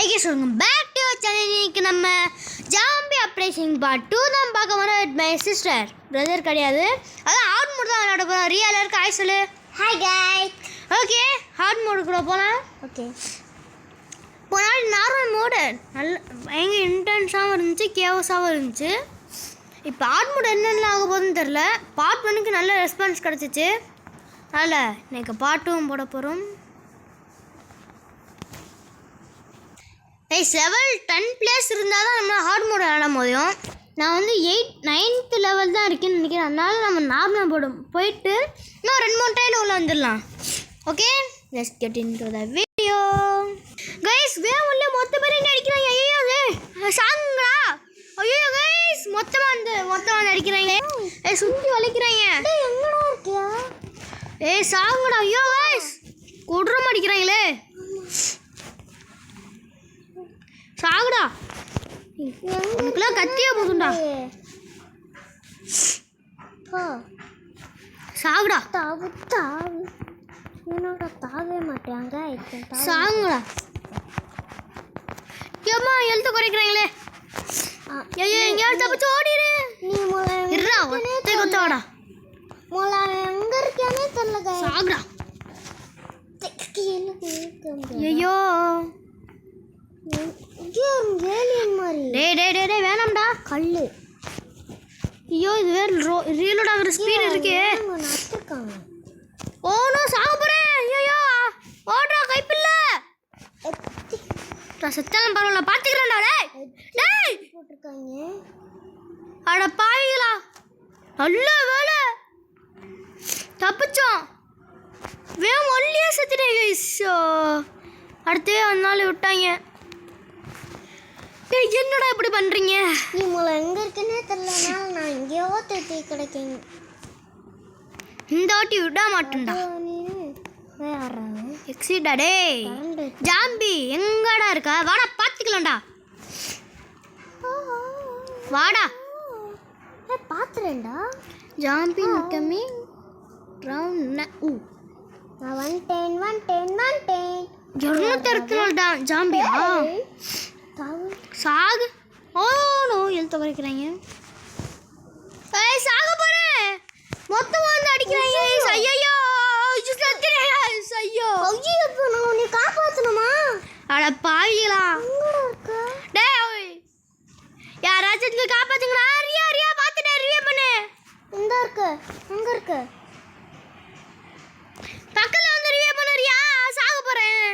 ஐ சொல்லுங்க back to channel. இன்னைக்கு நம்ம ஜாம்பி ஆப்ரேஷன் பார்ட் 2 தான் பார்க்க போறோம். வித் மை சிஸ்டர், பிரதர் கிடையாது. அதான் ஹார்ட் மோட் தான் விளையாட போறோம். ரியல் இருக்கு. ஹாய் சொல்லு. Hi guys. Okay, hard mode கூட போலாம். ஓகே, போனால் நார்மல் மோடு நல்ல பயங்கர இன்டென்ஸாகவும் இருந்துச்சு, கேவஸாகவும் இருந்துச்சு. இப்போ ஹார்ட் மோட் என்னென்ன ஆக போகுதுன்னு தெரில. பார்ட் 1க்கு நல்ல ரெஸ்பான்ஸ் கிடச்சிச்சு. அதில் இன்னைக்கு பார்ட் 2 போட போகிறோம். லெவல் 10 பிளேஸ் இருந்தால் தான் நம்ம ஹார்ட் மோட் விளையாட முடியும். நான் வந்து 9th லெவல் தான் இருக்கேன்னு நினைக்கிறேன். அதனால நம்ம நார்மல் போடும் போயிட்டு இன்னும் 2-3 டைம் உள்ள வந்துடலாம். Okay, let's get into the video. Guys, வேவுள்ள மொத்த பேரும் அடிக்கிறாங்க. ஐயோ சாங்குடா. ஐயோ கைஸ், மொத்தமா அடிக்கிறாங்க. சுத்தி வளைக்கிறாங்க. டேய் எங்கடா இருக்கியா? சாங்குடா. ஐயோ கைஸ், கொடூரமா அடிக்கிறாங்களே. சாகுடா. உனக்குலாம் கத்தியே போதும்டா. சாகுடா. தாவு என்னோட தாவே மாட்டாங்க. சாகுடா. ஏம்மா எழுத்து குறைக்கிறாங்களே. ஐயோ எங்கேயாவது தப்பிச்சு ஓடிடு. நீ மொளை இருடா, ஒத்தை கொத்தவாடா. மொளை எங்க இருக்கியானே தெரியல. சாகுடா. ஐயோ ஏலியன் மாதிரி. டேய் வேணாம்டா. கல்லு. ஐயோ இது வேற ரீலோட் ஆகுற ஸ்பீட் இருக்கு. நட்டுருக்காங்க. ஓனோ சாக போறேன். ஐயோ ஓடுறா, கைப்பில்ல. செத்தாலும் பரவாயில்ல, பாத்துக்கிறேன்டா. டேய் போட்டிருக்காங்க. அட பாவிகளா, நல்ல வேலை தப்பிச்சோம். வேகம் ஒல்லியா செத்துட்டேன் கைஸ். அடுத்து அதனால விட்டாங்க. என்னடா இப்படி பண்றீங்க? நீ மொளை எங்க இருக்குன்னே தெரியலனால நான் எங்கேயோ தேடி கிடைக்கேங்க. இந்த வாட்டி விட மாட்டேன்டா. எக்ஸிடா. டேய் ஜாம்பி எங்கடா இருக்கா? வாடா பாத்துக்கலாம்டா. வாடா. பாத்துறேன்டா. Zombie coming round. நான் வந்துட்டேன். 264 ஜாம்பியா? சாகு. ஓ நோ, எழுத்து குறைக்கிறாங்க. சாக போறேன். மொத்தமா வந்து அடிக்கிறாங்க. ஐயோ ஐயோ உன்னை காப்பாத்தணுமா? அட பாவிகளா. டேய் யாராச்சும் காப்பாத்துங்கடா. ரியா பாத்துட்டே ரியா பண்ணு. இந்த இருக்கு, அங்க இருக்கு. பக்கத்துல வந்து ரியா பண்ணு. ரியா சாக போறேன்.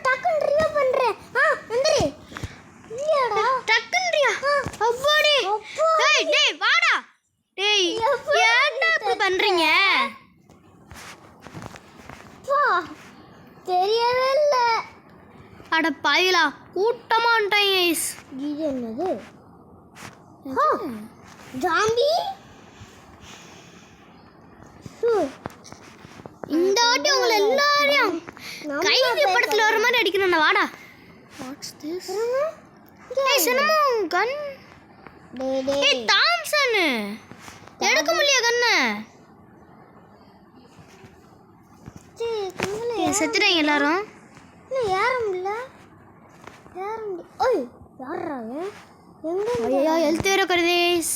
டக்குன்னு ரியா பண்றேன். வந்துரு. இல்லடா, டக்குன்னு ரியா. அப்பாடி. டேய் வாடா. டேய் ஏன்டா இப்படி பண்றீங்க? தெரியவே இல்ல. அட பாவிகளா, கூட்டமா வந்துட்டாங்க. இது என்னது? ஜாம்பி. இந்த வாட்டி உங்களை எல்லாரையும் கைதி படத்துல வர மாதிரி அடிக்கணும். வாடா. Watts this? ஏய் சினமன் கன். ஏய் தாம்சன், எடுக்க முடியல கண்ணு. செத்துட்டாங்க எல்லாரும். யாரும் இல்ல. ஓய் யாரா எங்க? ஐயோ ஹெல்த் வேற கருதேஸ்.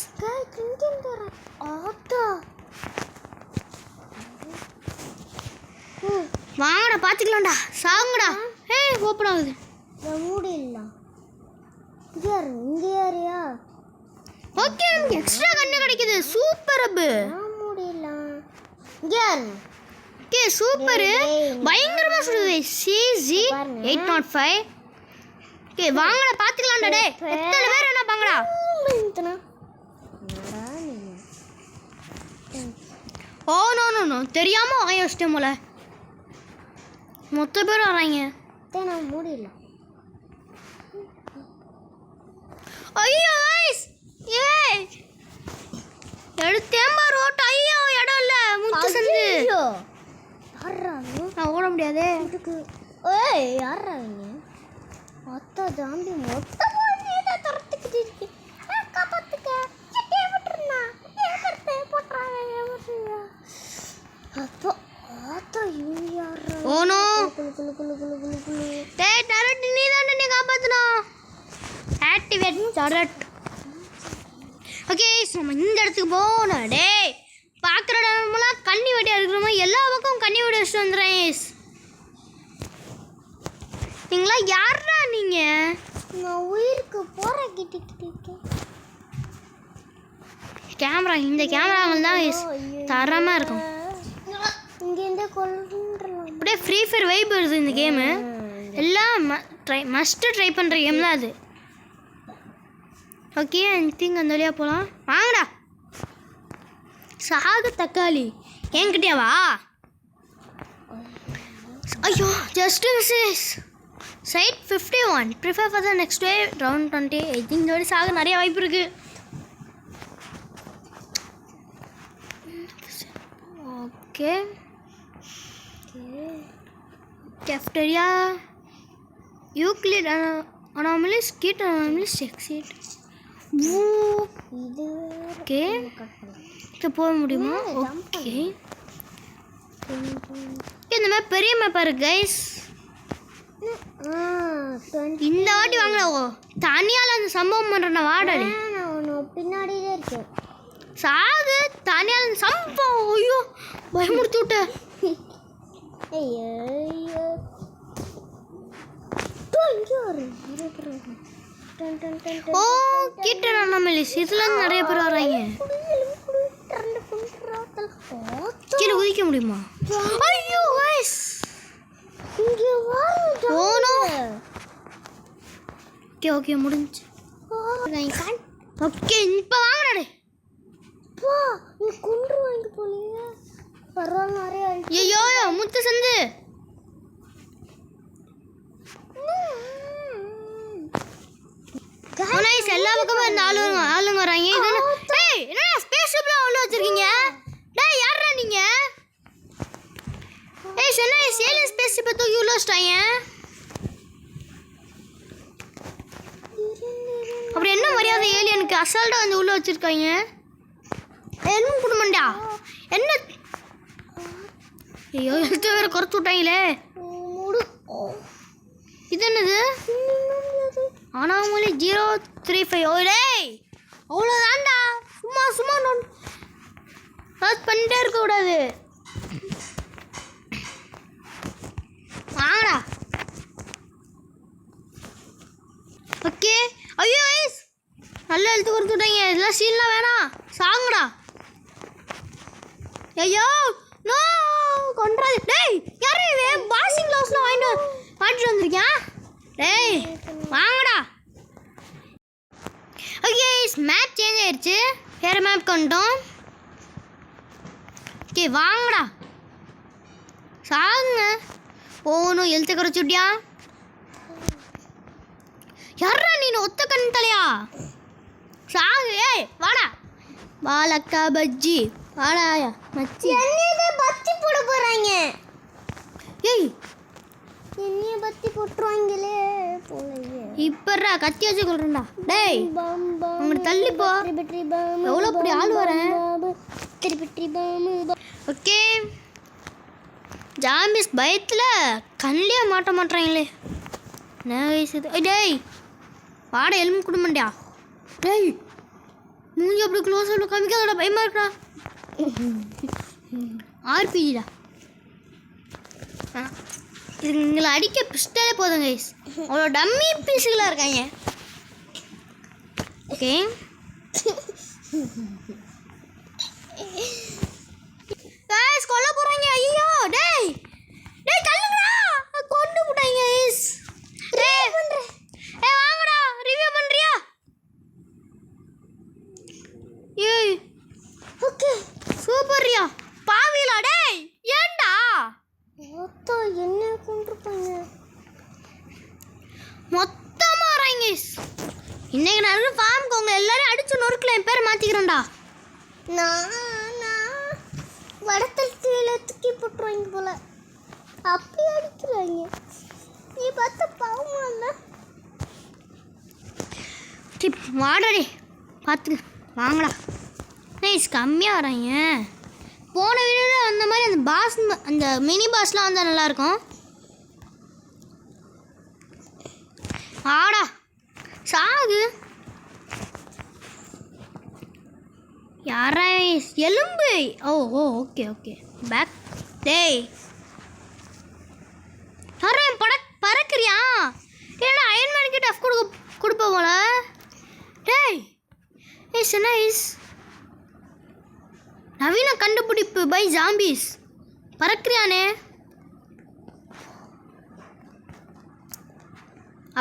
வாங்கடா பாத்துக்கலாம்டா. சாங்குடா. ஏய் ஓப்பன் ஆகுது. மூடில்ல. இங்க யாரியா? ஓகே, நமக்கு எக்ஸ்ட்ரா கண்ணு கிடைக்குது. சூப்பர் அப்பு. மூடில்ல. இங்க யாரு? Okay super. பயங்கரமா சுடுது. CZ 805. ஓகே வாங்கடா பாத்துக்கலாம்டா. டேய் எத்தனை பேர் என்ன பாங்கடா? ஓ நோ தெரியாம வாங்கி வச்சிட்டேன் போல. மொத்த பேர் வராங்க. நான் மூடில்ல. ஐயோ गाइस, ஏய் எடுத்தேன் பாரு. ஓட்ட. ஐயோ இடம் இல்ல. முத்து சந்து. நான் ஓட முடியாதே. ஏய் யாரா நீ? மொத்த ஜாம்பி மொத்தமா நீதான் தரத்துக்கிட்டு இருக்கு. காப்பாத்துக்க. சட்டே விட்டுறனா. ஏகர்த்தே போட்றாங்க. அப்போ ஆத்தா யாரா? Oh no. குளு. டேய் அழுத்துனா ஆக்டிவேட் டரட். ஓகே நம்ம இந்த இடத்துக்கு போகணும். டேய் பார்க்குற இடமெல்லாம் கண்ணி வெட்டியாக இருக்கிற மாதிரி எல்லா பக்கம் கண்ணி வெட்டி வச்சுட்டு வந்துடுறேன். நீங்களா யாரா நீங்கள்? நான் உயிருக்கு போற கிட்ட கேமரா இந்த கேமராங்கள் தான் தரமாக இருக்கும். இங்கேருந்து கொல்றலாம். அப்படியே ஃப்ரீ ஃபயர் வைப் வருது இந்த கேமு. எல்லாம் மஸ்ட்டு ட்ரை பண்ணுற கேம் தான் அது. ஓகே ஐ திங்க் அந்த வழியாக போகலாம். வாங்கடா சாகு தக்காளி என்கிட்டயாவா? ஐயோ just misses side 51 prefer for the next way round 20. I think இந்த வழி சாக நிறைய வாய்ப்பு இருக்குது. Okay cafeteria Euclid anomalies kit anomalies exit. இது ஓகே இங்கே போக முடியுமா? ஓகே இந்த மாதிரி பெரிய மேப் இருக்கு கைஸ். இந்த வாட்டி வாங்கலாம். ஓ தனியால் அந்த சம்பவம் பண்ணுறேன் வாடாடி பின்னாடியே இருக்கு. சாகு தனியால் அந்த சம்பவம். ஐயோ பயமுறுத்தி விட்ட. ஐயோ ஓ கிட்ட அனாமலிஸ் இதுலேருந்து நிறைய பேர் வர்றாங்க. கீழே குதிக்க முடியுமா? ஐயோ கைஸ் இங்கே ஓனோ. ஓகே ஓகே முடிஞ்சு. ஓகே இப்போ வாங்கினாடே. நீ குண்டு வாங்கி போலியா? பரவாயில்ல நிறைய ஐயோ முத்து சந்து. நைஸ் எல்லா பக்கமும் இந்த ஆளுங்க வராங்க. டேய் என்னடா ஸ்பேஸ் ஷிப்ல உள்ள வச்சிருக்கீங்க? டேய் யாரா நீங்க? ஏய் சென்னை சேலன் ஸ்பேஸ் ஷிப்பை தூக்கி உள்ள வச்சிட்டாங்க. அப்படி என்ன மரியாதை ஏலியனுக்கு அசால்ட்டா வந்து உள்ள வச்சிருக்காங்க. என்ன குடும்பம்டா என்ன? ஐயோ எழுத்து வேற குறைச்சு விட்டாங்களே. இது என்னது? அனாமலி 035. ஓடேய் அவ்வளோதான்டா. சும்மா சும்மா சர்ச் பண்ணிட்டே இருக்கக்கூடாது. வாங்கடா. ஓகே ஐயோ ஐஸ் நல்லா எழுத்து கொடுத்து விட்டாங்க. இதெல்லாம் சீன்லாம் வேணாம் சாங்கடா. ஐயோ நோ கொன்றாது. டேய் யாரு இவன் பாசிங் கிளவுஸ்லாம் வாங்கிட்டு வந்திருக்கேன். டேய் வாங்கடா. ஓகே மேப் சேஞ்ச் ஆயிடுச்சு. வேறு மேப் கொண்டோம். ஓகே வாங்கடா சாகுங்க. ஓனும் எழுத்து குறைச்சி விட்டியா? யாரா நீ ஒத்த கண் தலையா? சாகு. ஏய் வாடா வாழக்கா பஜ்ஜி வாடா மச்சி. என்னைய பத்தி போட போறாங்க. ஏய் என்னைய பத்தி போட்டுருவாங்களே போலயே. இப்பறா கத்தி வச்சு கொள்றேன்டா. டேய் அவங்க தள்ளி போ. எவ்வளோ அப்படி ஆள் வரேன். ஓகே ஜாம்பிஸ் பயத்தில் கண்ணிலே மாட்ட மாட்டுறாங்களே. நைஸ் இது. டேய் வாடா எலும்பு குடும்பண்டியா. டேய் மூஞ்சி அப்படி க்ளோஸ் அவ்வளோ காமிக்காதடா பயமாக இருக்கா. ஆர்பிஜிடா. இது எங்களை அடிக்க பிஸ்டலே போதும் கைஸ். அவ்வளோ டம்மி பீஸுகளாக இருக்காங்க. ஓகே கைஸ் கொல்ல போகிறாங்க. ஐயோ டேய் டேய் தள்ளுங்கடா கொண்டு போட்டாங்க கைஸ். டேய் வாங்கடா ரிவ்யூ பண்ணுறியா? ஏய் ஓகே சூப்பர்யா பாவிலா. டேய் ஏன்டா மொத்தம் என்ன கொண்டிருப்பாங்க? மொத்தமாக வராங்க. இன்னைக்கு நான் ஃபார்முக்கு உங்க எல்லாரும் அடிச்சு நொறுக்கல என் பேர் மாற்றிக்கிறேன்டா. நான் வடத்தில் கீழே தூக்கி போட்டுருவாங்க போல. அப்படி அடிக்கிறாங்க. நீ பார்த்த பாவமா இல்லை? வாடடி பார்த்து வாங்கடா. நைஸ் கம்மியாக வராங்க. போன வீடியோவில் அந்த மாதிரி அந்த பாஸ் அந்த மினி பாஸ்லாம் வந்தால் நல்லாயிருக்கும். ஆடா யாரா எலும்பு? ஓ ஓ ஓகே ஓகே பேக். டேய் யாரா பறக்குறியா? ஏன்னா அயன்மேனுக்கு டஃப் கொடுப்ப போல. டேய் இஸ் நைஸ். நவீன கண்டுபிடிப்பு பை ஜாம்பிஸ். பறக்குறியானே?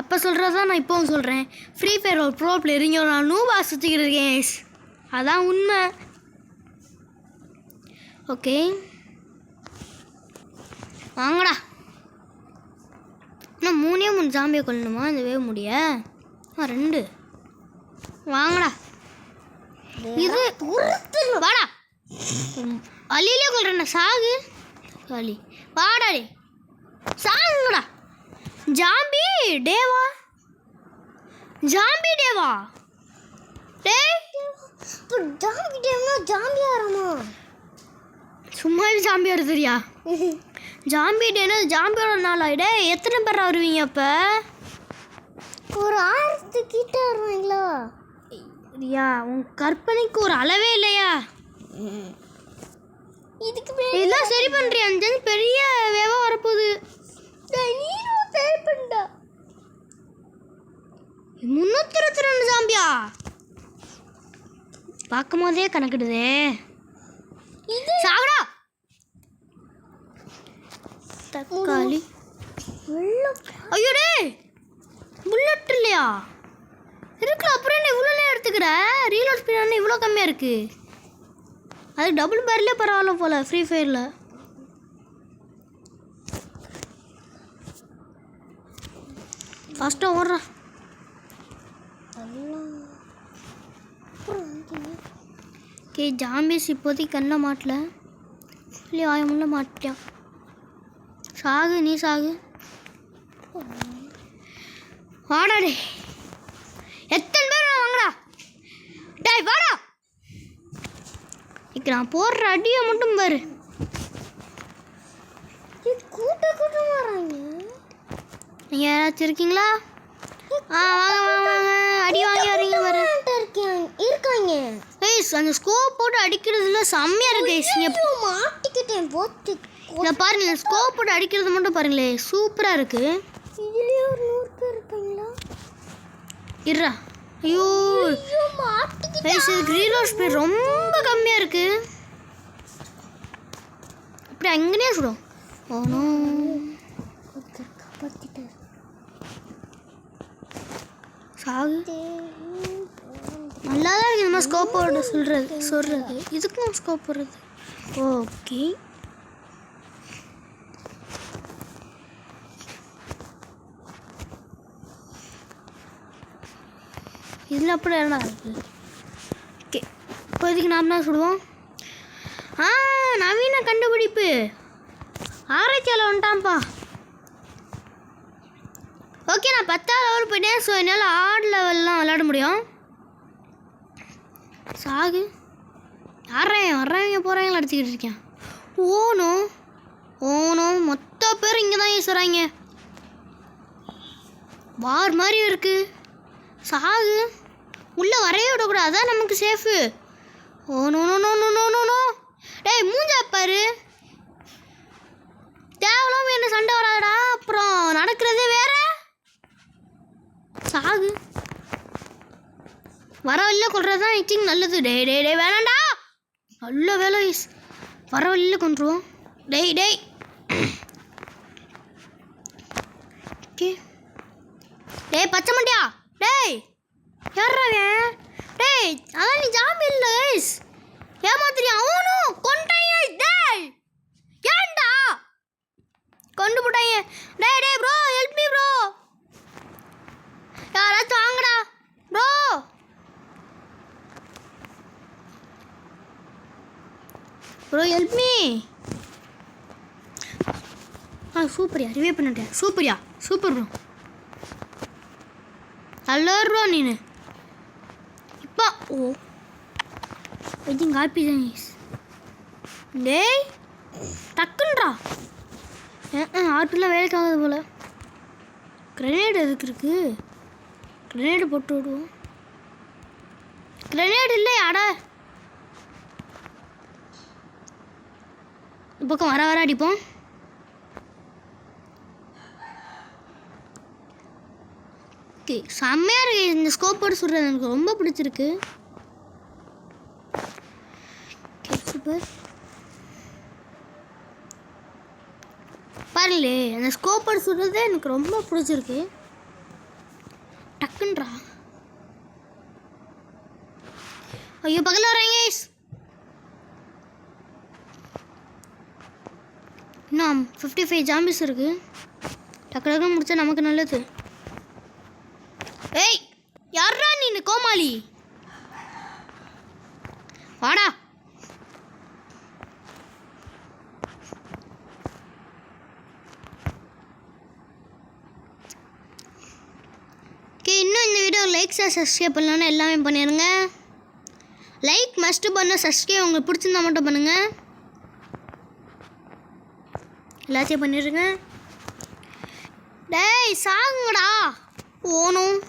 அப்போ சொல்கிறதான் நான் இப்போவும் சொல்கிறேன். ஃப்ரீ ஃபயர் ஒரு ப்ரோ பிளேயர், இங்கே நான் நூபா சுற்றிக்கிட்டு இருக்கேன். அதான் உண்மை. ஓகே வாங்கடா. இன்னும் 3 ஜாம்பியை கொல்லணுமா இந்த வேவ் முடிய? 2. வாங்கடா. இது வாடா. அலியிலே கொள்றேன். சாகு அலி. வாடா டே சாகுங்கடா. ஜாம்பி டேவா? ஜாம்பி டேவா? டேய் ஜாம்பி டேவ்னா ஜாம்பி ஆரமா? சும்மாவே ஜாம்பி வருதுரியா? ஜாம்பி டேனா ஜாம்பியோட நாளா? டேய் எத்தனை பேர் வருவீங்க அப்போ? ஒரு 1000 கிட்ட வருவாங்களா? ரியா உன் கற்பனைக்கு ஒரு அளவே இல்லையா? இதுக்கு இதெல்லாம் சரி பண்ணுறியா? அந்த பெரிய வேவா வரப்போகுது. நீரும் சரி பண்ணா 322 ஜாம்பியா? பார்க்கும் போதே கணக்கிடுதே. சாகுடா. தக்காளி. ஐயோ டேய் புல்லட் இல்லையா? இருக்குல்ல, அப்புறம் என்ன இவ்வளோ நேரம் எடுத்துக்கிற? ரீலோட் ஸ்பீட் இவ்வளோ கம்மியாக இருக்குது. அது டபுள் பேர்லேயே பரவாயில்ல போல் ஃப்ரீ ஃபயரில். ஃபஸ்ட்டாக ஓடுறா. ஓகே ஜாம்பிஸ் இப்போதைக்கு கண்ணை மாட்டல, இல்லை ஆயமுள்ள மாட்டியான். சாகு நீ சாகு. வாடா டே. எத்தனை பேர் வாங்கடா. டேய் வாடா. இங்கே நான் போடுற அடியை மட்டும் பாரு. கூட்டம் வராங்க. நீங்கள் யாராச்சும் இருக்கீங்களா? வாங்க வாங்க வாங்க. அடி வாங்கி வரீங்க பாரு. இருக்காங்க. அந்த ஸ்கோப் போட்டு அடிக்கிறதுல செம்மையாக இருக்கு. மாட்டிக்கிட்டேன் போட்டு. இதை பாருங்க, ஸ்கோப் போட்டு அடிக்கிறது மட்டும் பாருங்களே, சூப்பராக இருக்குது. இதுலேயே ஒரு 100 பேர் இருக்காங்களா? இருடா. ஐயோ இதுக்கு ரீலோட் ஸ்பீட் ரொம்ப கம்மியாக இருக்குது. இப்படி அங்கேயே சுடும். ஓனும் சாகு. நல்லா தான் இருக்குது. இந்த மாதிரி ஸ்கோப் போட்டு சொல்கிறது. இதுக்கும் ஸ்கோப் போடுறது. ஓகே இதில் அப்படி என்ன இருக்குது? ஓகே இப்போதைக்கு நாம் என்ன சுடுவோம்? நவீன கண்டுபிடிப்பு ஆராய்ச்சியால் வந்துட்டான்ப்பா. ஓகே நான் 10ஆவது லெவல் போயிட்டேன். ஸோ என்னால் 6 லெவல்லாம் விளையாட முடியும். சாகு. யாரையும் வர்றவங்க போகிறவங்கள அடிச்சுக்கிட்டு இருக்கேன். ஓனும் மொத்த பேர் இங்கே தான் ஈசுறாங்க. வார் மாதிரி இருக்குது. சாகு. உள்ளே வரைய விடக்கூடாது, அதான் நமக்கு சேஃபு. நோ. டேய் மூஞ்சா பாரு. தேவலாம என்ன சண்டை வராதடா, அப்புறம் நடக்கிறதே வேற. சாகு. வர வழியில் கொள்றது தான் இச்சிங் நல்லது. டே வேணாண்டா. நல்ல வேலை வர வழியில் கொண்டுருவோம். டேய் ஓகே. டேய் பச்சை மண்டியா. டேய் யார்றாவன்? டேய் அதான் நீ ஜாம்பி இல்லை கைஸ், ஏமாத்திரியா? அவனும் கொண்டாங்க. டேய் ஏன்டா கொண்டு போட்டாங்க? டேய் ப்ரோ ஹெல்ப் மீ ப்ரோ. யாராச்சும் வாங்கடா ப்ரோ. Bro help me. சூப்பரியா ரிவே பண்ணிட்டேன். Super bro. நல்லா ப்ரோ நீனு. இப்போ வெயிட்டிங் ஹாப்பி ஜெனிஸ். டேய் டக்குன்றா. ஆட்டுலாம் வேலைக்கு ஆகுது போல். கிரனேடு எதுக்கு இருக்கு? கிரனேடு போட்டு விடுவோம். கிரனேடு இல்லை அட. இந்த பக்கம் வர வர அடிப்போம். ஓகே, செம்மையாக இருக்கு. இந்த ஸ்கோப் போட்டு சுடுறது எனக்கு ரொம்ப பிடிச்சிருக்கு. Okay, super. பாருங்களே, அந்த ஸ்கோப் போட்டு சுடுறது எனக்கு ரொம்ப பிடிச்சிருக்கு. டக்குன்றா. ஐயோ, பக்கத்தில் வராங்க. இன்னும் 55 ஜாம்பிஸ் இருக்கு. டக்கு டக்குன்னு முடிச்சா நமக்கு நல்லது. ஏய், யாரா நீ கோமாளி? வாடா. ஓகே, இன்னும் இந்த வீடியோ லைக் சப்ஸ்கிரைப் பண்ணலன்னா எல்லாமே பண்ணிடுங்க. லைக் மஸ்ட் பண்ண, சப்ஸ்கிரைப் உங்களுக்கு பிடிச்சிருந்தா மட்டும் பண்ணுங்கள். எல்லாத்தையும் பண்ணிடுங்க. டேய் சாங்குடா. ஓணும்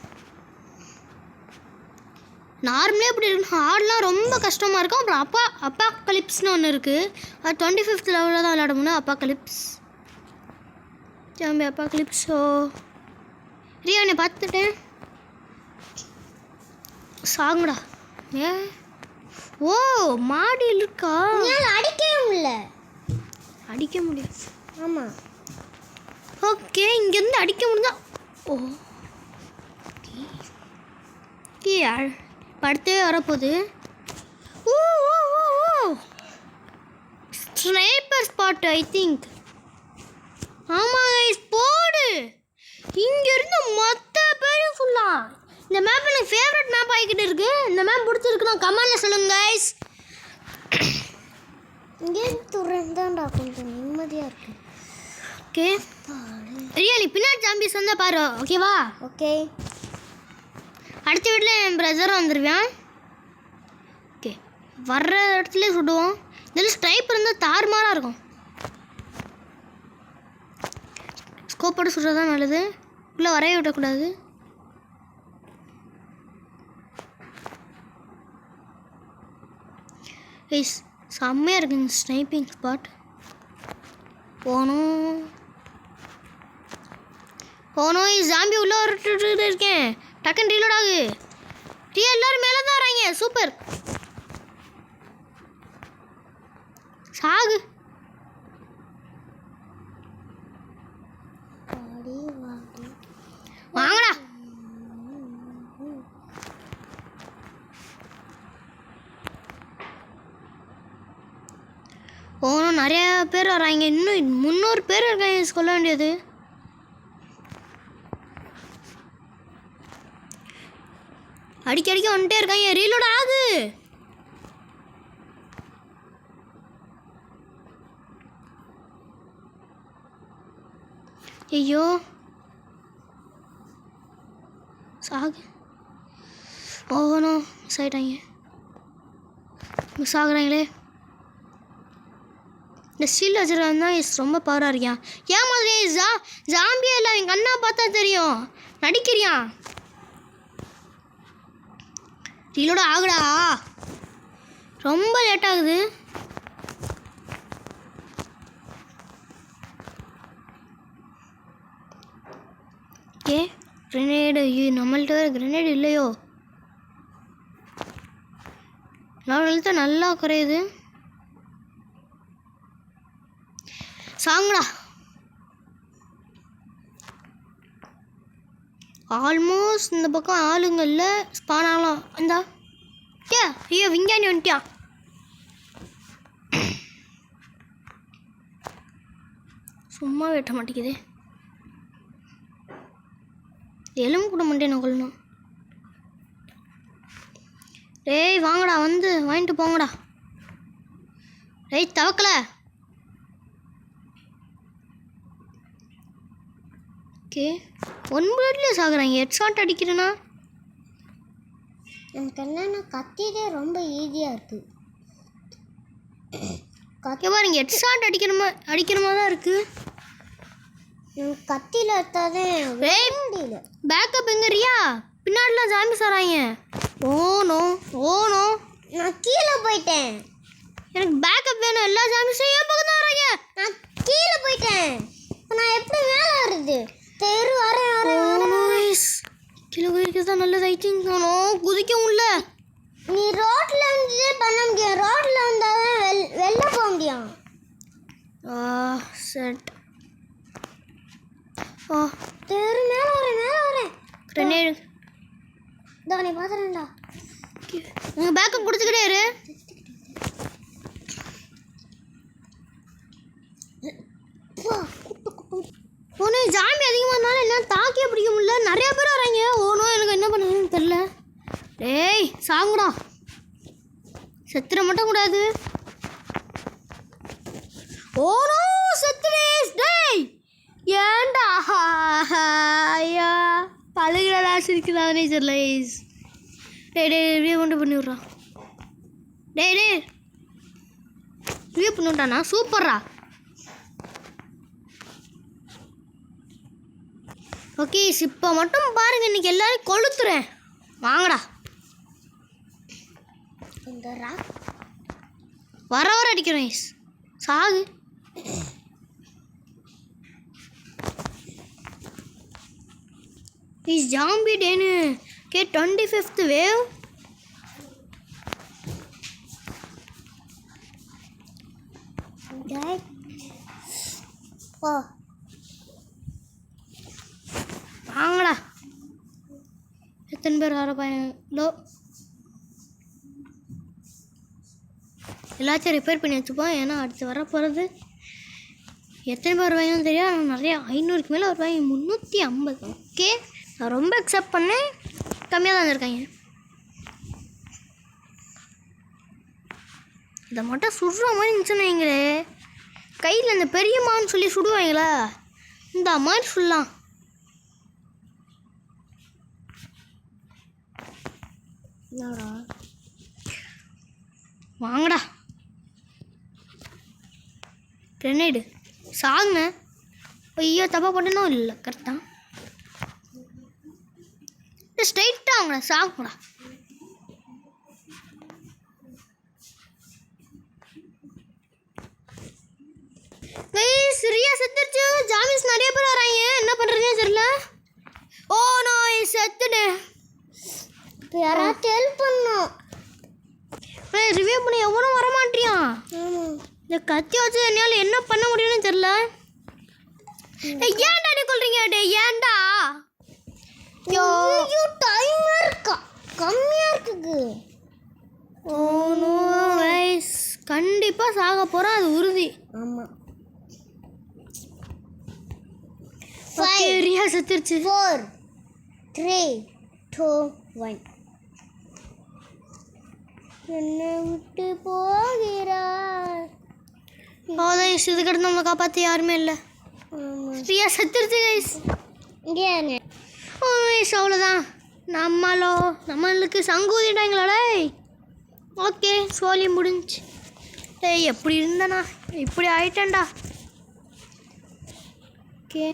நார்மலே இப்படி இருக்கு. ஹார்ட்லாம் ரொம்ப கஷ்டமாக இருக்கும். அப்புறம் அப்பா கலிப்ஸ்னு ஒன்று இருக்குது. அது 25th லெவலில் தான் விளையாட முடியும். அப்பா கலிப்ஸ் ஜாம்பி அப்பா கலிப்ஸோ ரியானை பார்த்துட்டேன். சாங்குடா. ஏ ஓ, மாடியில் இருக்கா? அடிக்கவே முடியல. அடிக்க முடியும். ஆமாம். ஓகே, இங்கேருந்து அடிக்க முடிஞ்சா. ஓ, படுத்தே வரப்போகுது. ஓ ஓ ஓ ஓ, ஸ்னைப்பர் ஸ்பாட் ஐ திங்க். ஆமாம், போடு. இங்கேருந்து மொத்த பேரும் சொல்லலாம். இந்த மேப் எனக்கு ஃபேவரட் மேப் ஆகிக்கிட்டு இருக்கு. இந்த மேப் பிடிச்சிருக்குன்னா கமெண்ட்ல சொல்லுங்க கைஸ். இங்கேருந்து துறந்தாண்டா கொஞ்சம் நிம்மதியாக இருக்கு. ஓகே, ரியலி பின்னாடி ஜாம்பிஸ் வந்தால் பாரு. ஓகேவா? ஓகே. அடுத்த வீட்டில் என் பிரதரும் வந்துடுவேன். ஓகே, வர்ற இடத்துல சுடுவோம். இதில் ஸ்ட்ரைப் இருந்தால் தாறுமாறாக இருக்கும். ஸ்கோப்போட சுடுறது தான் நல்லது. உள்ளே வரைய விடக்கூடாது. ஐஸ் செம்மையாக இருக்குது இந்த ஸ்னைப்பிங் ஸ்பாட். போகணும். ஜாம்பி உள்ளே வரட்டு இருக்கேன். டக்குன்னு ரீலோட் ஆகு. எல்லாரும் மேலே தான் வராங்க. சூப்பர். சாகு. வாங்கடா. போகணும். நிறையா பேர் வராங்க. இன்னும் 300 பேர் இருக்காங்க. சொல்ல வேண்டியது. அடிக்கடிக்க வந்துட்டே இருக்காங்க. ரீலோட் ஆகு. ஐயோ, சாகு. ஓகணும். மிஸ் ஆகிட்டாங்க. மிஸ் ஆகுறாங்களே. இந்த ஸ்டீல் வச்சுருக்கான் தான் ரொம்ப பவராக இருக்கியான். ஏன் மாதிரி ஜாம்பியே இல்லை. என் கண்ணா பார்த்தா தெரியும். நடிக்கிறியான். ரீலோட ஆகுடா. ரொம்ப லேட் ஆகுது. Okay, grenade. நம்மள்கிட்ட வேறு கிரெனேடு இல்லையோ. ஹெல்த் நல்லா குறையுது. சாங்கடா. ஆல்மோஸ்ட் இந்த பக்கம் ஆளுங்கள்ல ஸ்பான் ஆகலாம். இந்தா ஐயோ, விஞ்ஞானி வந்துட்டியா. சும்மா வெட்ட மாட்டேங்குது. எலும்பு கூட மாட்டேன் நான் கொள்ளணும். டேய் வாங்கடா, வந்து வாங்கிட்டு போங்கடா. டேய் தவக்கல. ஓகே, 1 மினிட்லேயே சாகுறாங்க. ஹெட்ஷாட் அடிக்கிறேன்னா எனக்கு என்னென்னா கத்திலே ரொம்ப ஈஸியாக இருக்குது. ஓகே பாருங்க, ஹெட்ஷாட் அடிக்கிற மாதிரி தான் இருக்குது. கத்தியில் எடுத்தாதே முடியல. பேக்கப் எங்கறியா? பின்னாடிலாம் ஜாம்பி சாராங்க. ஓனோ ஓனோ, நான் கீழே போயிட்டேன். எனக்கு பேக்கப் வேணும். எல்லா ஜாம்பிஸும் என் பக்கம் தான் வராங்க. நான் கீழே போயிட்டேன். இப்போ நான் எப்படி மேலே வருது? தெரு கீழே குதிக்கிறது தான் நல்லது. ஐ திங்க் குதிக்க முடியல. நீ ரோட்டில் வந்து பண்ண முடியும். ரோட்டில் வந்தால் தான் வெளில போக முடியும். செட். தெரு மேலே வரேன். கிரனேடு. இதோ நீ பார்த்துறேன்டா. உங்கள் பேக்கப் கொடுத்துக்கிட்டே இரு. ஒன்று ஜாம்பி அதிகமாக இருந்தாலும் என்ன தாக்கியே பிடிக்க முடியல. நிறைய பேர் வராங்க. எனக்கு என்ன பண்ணுறதுன்னு தெரில. டேய் சாங்குடா, செத்துற மட்டும் கூடாது. செத்துடேஸ். டேய் ஏன்டா ஐயா பழகிறா சிரிக்கிறானே தெரியல. டேய் கொண்டு பண்ணி விட்றான். டேய் ரிவ்யூ பண்ணி விட்டானா? சூப்பர்ரா. ஓகே இப்போ மட்டும் பாருங்க, இன்னைக்கு எல்லாரும் கொளுத்துறேன். வாங்கடா. வர அடிக்கிறேன். சாகு. இஸ் ஜாம்பி டேனு. Okay 25th wave. வாங்கடா. எத்தனை பேர் வர பையனோ எல்லாத்தையும் ரிப்பேர் பண்ணி வச்சுப்போம். ஏன்னா அடுத்து வர போகிறது எத்தனை பேர் வருவாங்கன்னு தெரியும். ஆனால் நிறையா 500க்கு மேலே வருவாங்க. 350. ஓகே நான் ரொம்ப அக்செப்ட் பண்ணேன். கம்மியாக தான் வந்திருக்காங்க. இதை மட்டும் சுடுற மாதிரி இருந்துச்சுன்னு வைங்களே. கையில் இந்த பெரியம்மான்னு சொல்லி சுடுவாங்களா, இந்த மாதிரி சொல்லலாம். வாங்கடா. கிரனேடு சாங்க. ஐயோ தப்பா போட்டேனோ? இல்லை கரெக்டாக ஸ்ட்ரைட்டாக வாங்கடா. சாங்கடா. சரியா செத்துருச்சு. ஜாமிஸ் நிறைய பேர் வராங்க. என்ன பண்ணுறதுனே தெரியல. நான் செத்துட்டேன். யாராவது ஹெல்ப் பண்ணும். ரிவ்யூ பண்ணி எவனும் வரமாட்டியான். இந்த கத்தி வச்சு என்னால் என்ன பண்ண முடியும்னு தெரியல. ஏன்டா நீ கொள்றீங்க? டே ஏன்டா? டைம் இருக்கா கம்மியாக இருக்குது. கண்டிப்பாக சாக போகிறோம், அது உறுதி. ஆமாம். ரியா செத்துருச்சு. 4 3 2 1. என்னை விட்டு போகிறார். இது கிட்ட நம்மளை காப்பாற்ற யாருமே இல்லை. ரியா செத்துருச்சு கைஸ். இங்கே அவ்வளோதான். நம்மளுக்கு சங்கூதிட்டாங்களா? ஓகே சோழி முடிஞ்சு. டேய் எப்படி இருந்தேண்ணா, இப்படி ஆயிட்டேன்டா. ஓகே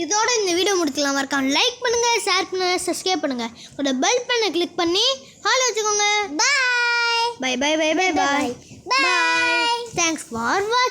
இதோட இந்த வீடியோ முடிக்கலாம். மறக்காம லைக் பண்ணுங்கள், ஷேர் பண்ணுங்கள், சப்ஸ்கிரைப் பண்ணுங்கள். ஒரு பெல் பண்ணை கிளிக் பண்ணி ஹால் வச்சுக்கோங்க. பாய் பாய் பாய் பாய் பாய் பாய். தேங்க்ஸ் ஃபார் வாட்சிங்.